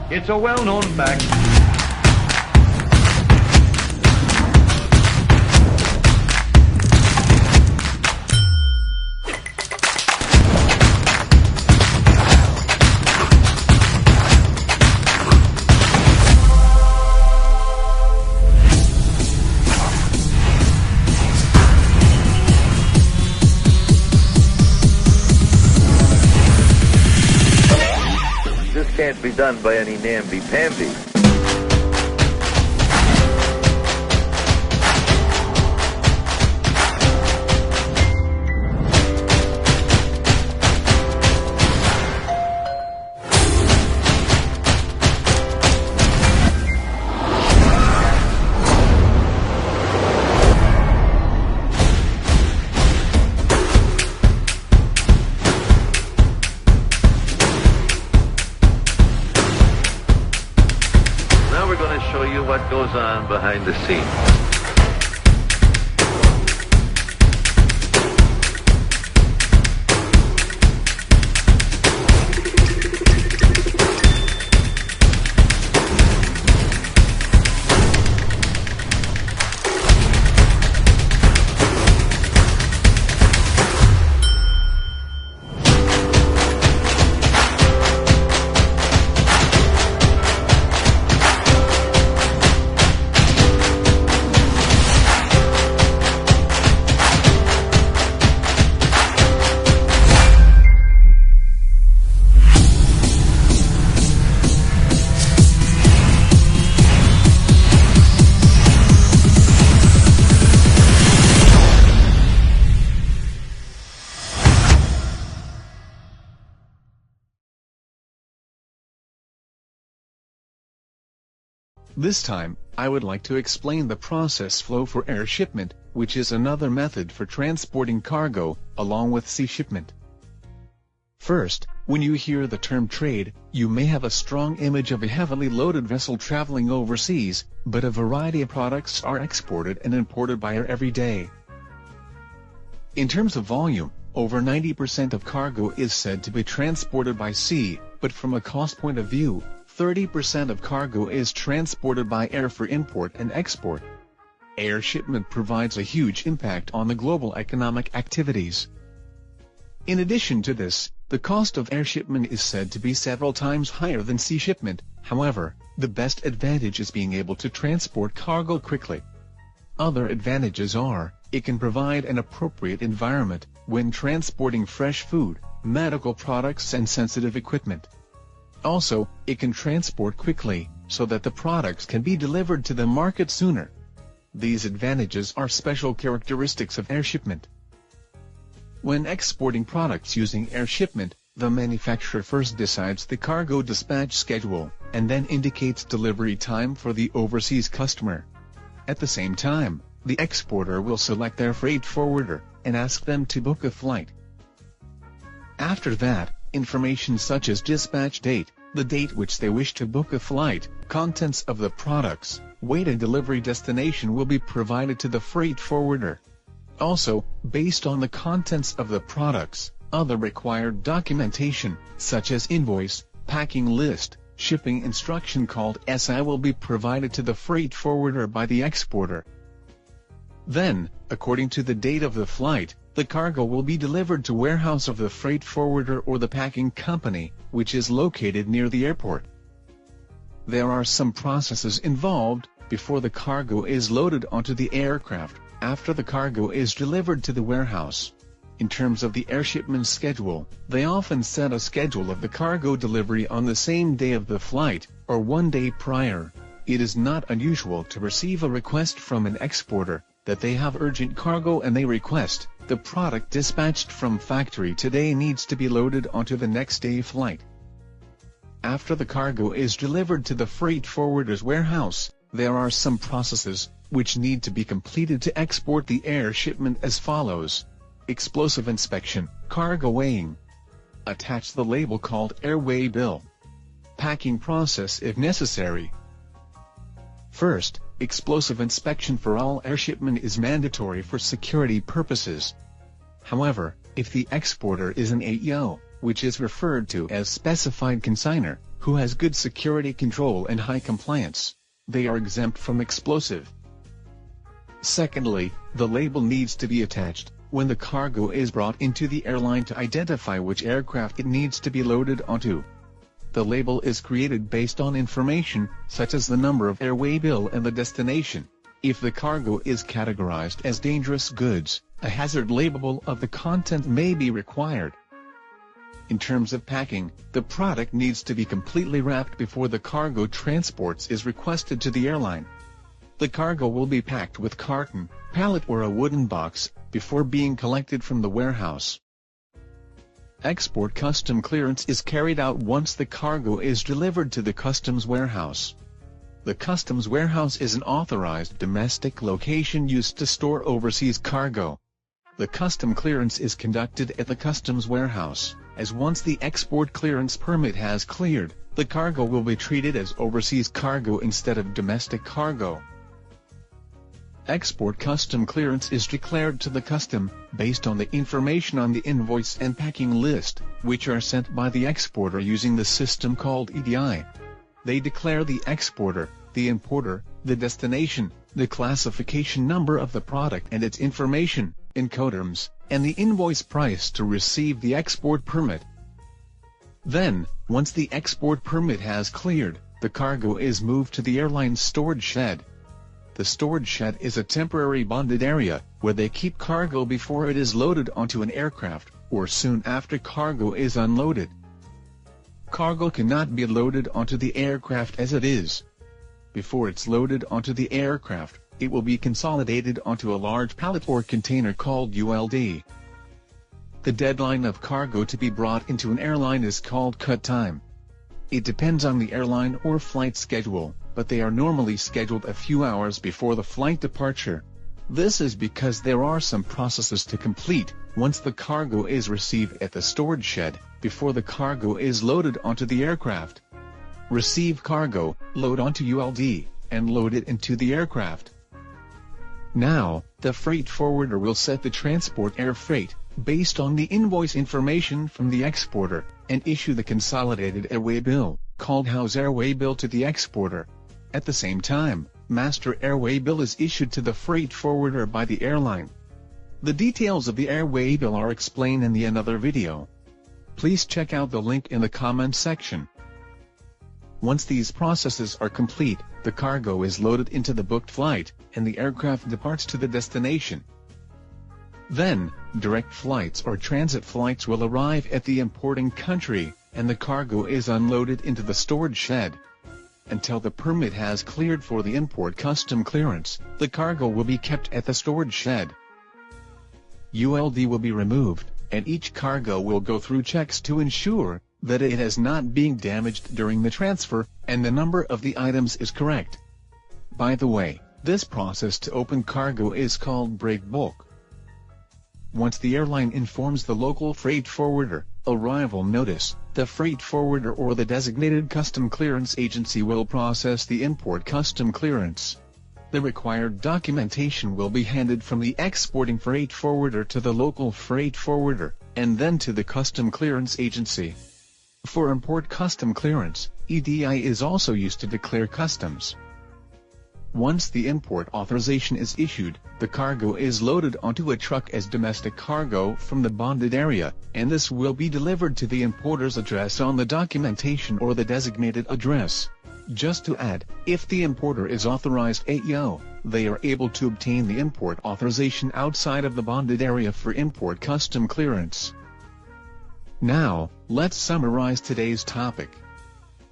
It's a well-known fact. This can't be done by any namby-pamby. Show you what goes on behind the scenes. This time, I would like to explain the process flow for air shipment, which is another method for transporting cargo, along with sea shipment. First, when you hear the term trade, you may have a strong image of a heavily loaded vessel traveling overseas, but a variety of products are exported and imported by air every day. In terms of volume, over 90% of cargo is said to be transported by sea, but from a cost point of view, 30% of cargo is transported by air for import and export. Air shipment provides a huge impact on the global economic activities. In addition to this, the cost of air shipment is said to be several times higher than sea shipment. However, the best advantage is being able to transport cargo quickly. Other advantages are, it can provide an appropriate environment when transporting fresh food, medical products and sensitive equipment. Also, it can transport quickly, so that the products can be delivered to the market sooner. These advantages are special characteristics of air shipment. When exporting products using air shipment, the manufacturer first decides the cargo dispatch schedule, and then indicates delivery time for the overseas customer. At the same time, the exporter will select their freight forwarder, and ask them to book a flight. After that, information such as dispatch date, the date which they wish to book a flight, contents of the products, weight and delivery destination will be provided to the freight forwarder. Also, based on the contents of the products, other required documentation, such as invoice, packing list, shipping instruction called SI will be provided to the freight forwarder by the exporter. Then, according to the date of the flight, the cargo will be delivered to warehouse of the freight forwarder or the packing company, which is located near the airport. There are some processes involved before the cargo is loaded onto the aircraft, after the cargo is delivered to the warehouse. In terms of the air shipment schedule, they often set a schedule of the cargo delivery on the same day of the flight, or one day prior. It is not unusual to receive a request from an exporter that they have urgent cargo and they request The product dispatched from factory today needs to be loaded onto the next day flight. After the cargo is delivered to the freight forwarder's warehouse, there are some processes which need to be completed to export the air shipment as follows: explosive inspection, cargo weighing. Attach the label called airway bill. Packing process if necessary. First, explosive inspection for all air shipment is mandatory for security purposes. However, if the exporter is an AEO, which is referred to as specified consignor, who has good security control and high compliance, they are exempt from explosive. Secondly, the label needs to be attached when the cargo is brought into the airline to identify which aircraft it needs to be loaded onto. The label is created based on information such as the number of airway bill and the destination. If the cargo is categorized as dangerous goods, a hazard label of the content may be required. In terms of packing, the product needs to be completely wrapped before the cargo transports is requested to the airline. The cargo will be packed with carton, pallet or a wooden box, before being collected from the warehouse. Export custom clearance is carried out once the cargo is delivered to the customs warehouse. The customs warehouse is an authorized domestic location used to store overseas cargo. The custom clearance is conducted at the customs warehouse, as once the export clearance permit has cleared, the cargo will be treated as overseas cargo instead of domestic cargo. Export custom clearance is declared to the custom, based on the information on the invoice and packing list, which are sent by the exporter using the system called EDI. They declare the exporter, the importer, the destination, the classification number of the product and its information, Incoterms, and the invoice price to receive the export permit. Then, once the export permit has cleared, the cargo is moved to the airline's storage shed. The storage shed is a temporary bonded area, where they keep cargo before it is loaded onto an aircraft, or soon after cargo is unloaded. Cargo cannot be loaded onto the aircraft as it is. Before it's loaded onto the aircraft, it will be consolidated onto a large pallet or container called ULD. The deadline of cargo to be brought into an airline is called cut time. It depends on the airline or flight schedule, but they are normally scheduled a few hours before the flight departure. This is because there are some processes to complete once the cargo is received at the storage shed, before the cargo is loaded onto the aircraft. Receive cargo, load onto ULD, and load it into the aircraft. Now, the freight forwarder will set the transport air freight, based on the invoice information from the exporter, and issue the consolidated airway bill, called house airway bill, to the exporter. At the same time, master airway bill is issued to the freight forwarder by the airline. The details of the airway bill are explained in the another video. Please check out the link in the comment section. Once these processes are complete, the cargo is loaded into the booked flight, and the aircraft departs to the destination. Then, direct flights or transit flights will arrive at the importing country, and the cargo is unloaded into the storage shed. Until the permit has cleared for the import custom clearance, the cargo will be kept at the storage shed. ULD will be removed, and each cargo will go through checks to ensure that it has not been damaged during the transfer, and the number of the items is correct. By the way, this process to open cargo is called break bulk. Once the airline informs the local freight forwarder, arrival notice, the freight forwarder or the designated custom clearance agency will process the import custom clearance. The required documentation will be handed from the exporting freight forwarder to the local freight forwarder, and then to the custom clearance agency. For import custom clearance, EDI is also used to declare customs. Once the import authorization is issued, the cargo is loaded onto a truck as domestic cargo from the bonded area, and this will be delivered to the importer's address on the documentation or the designated address. Just to add, if the importer is authorized AEO, they are able to obtain the import authorization outside of the bonded area for import custom clearance. Now, let's summarize today's topic.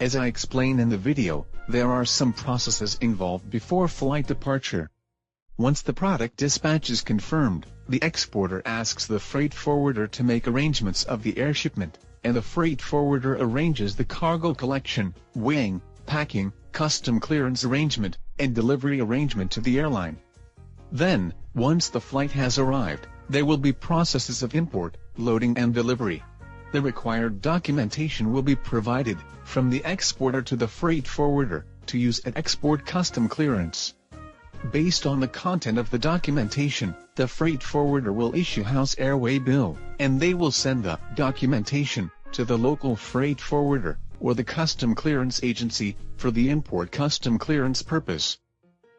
As I explained in the video, there are some processes involved before flight departure. Once the product dispatch is confirmed, the exporter asks the freight forwarder to make arrangements of the air shipment, and the freight forwarder arranges the cargo collection, weighing, packing, custom clearance arrangement, and delivery arrangement to the airline. Then, once the flight has arrived, there will be processes of import, loading and delivery. The required documentation will be provided, from the exporter to the freight forwarder, to use at export custom clearance. Based on the content of the documentation, the freight forwarder will issue house airway bill, and they will send the documentation to the local freight forwarder, or the custom clearance agency, for the import custom clearance purpose.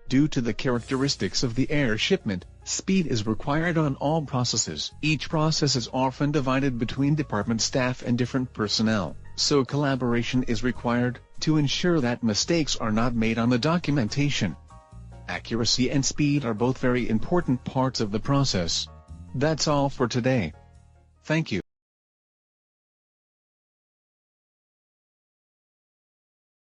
Due to the characteristics of the air shipment, speed is required on all processes. Each process is often divided between department staff and different personnel, so collaboration is required, to ensure that mistakes are not made on the documentation. Accuracy and speed are both very important parts of the process. That's all for today. Thank you.